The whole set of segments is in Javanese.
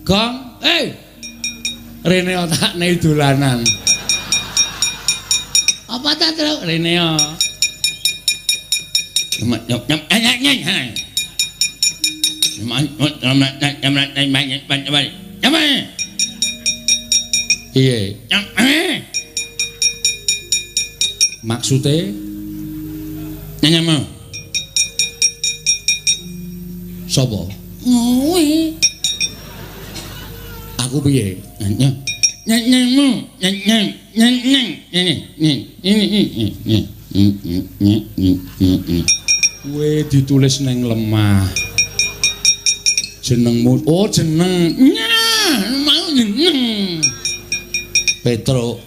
Bagong, rene otak ne dolanan. Apa ta, Truk? Rene yo. Iya. Maksudnya nyanyi sapa? Ngowe. Aku piye? Nyanyimu, kowe ditulis neng lemah. Jenengmu, oh jeneng. Mau jeneng. Petro.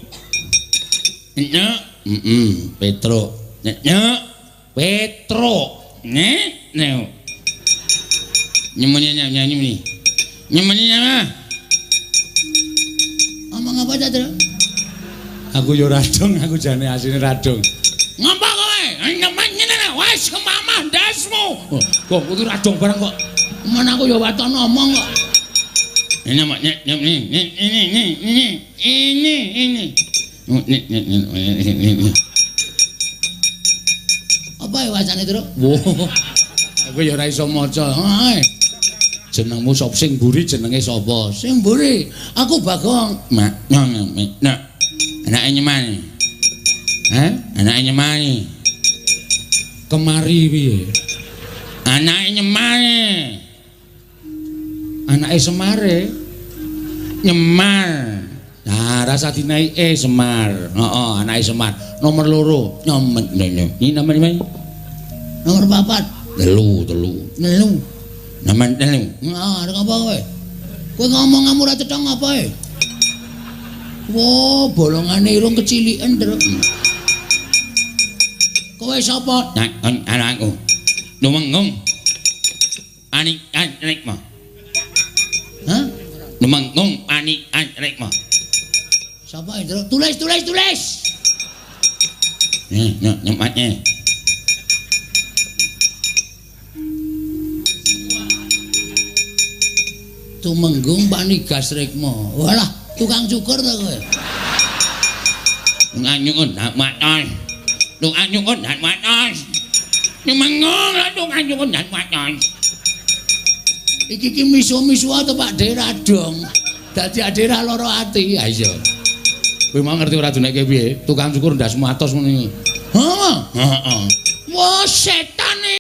Petro. Petro. Nyanyi. Ngomong apa ta, Tru? Aku yo radong, aku jane asine radong. Ngapa kowe? Nyemene wis kemamah ndasmu. Kok kudu radong bareng kok. Men aku yo waton ngomong kok. Ini. Apa ya wacane, Tru? Wo. Aku ya ora iso maca. Jenengmu sop sing mburi jenenge sapa? Sing mburi. Aku Bagong. Nah. Anake nyemani. Anake nyemani. Kemari piye? Anake nyemani. Anake Semare. Nyemar. Nah, rasa dinai Semar. Heeh, anake Semar. Nomor 2. Nyomet. Ini namanya. Nomor 4. Telu. Naman telu. Nah, ada apa kowe? Kowe ngomong kamu ora cetha apa e? Wo, bolongane irung keciliken, Truk. Kowe sapa? Anakku. Lumenggung. Anik mah. Hah? Lumenggung anik mah. Sapa itu? Tulis. Nyematnya. Tumenggung Panigas Rikma. Walah, tukang cukur ta kowe. Nganyukun dak matos. Tukang cukur dak matos. Tumenggung lah tukang cukur dak matos. Iki misu-misu to Pak De radong. Dadi Ade ra lara ati. Ha iya. Kowe mau ngerti ora duneke piye? Tukang cukur ndas matos ngene iki. Heeh. Wah, setan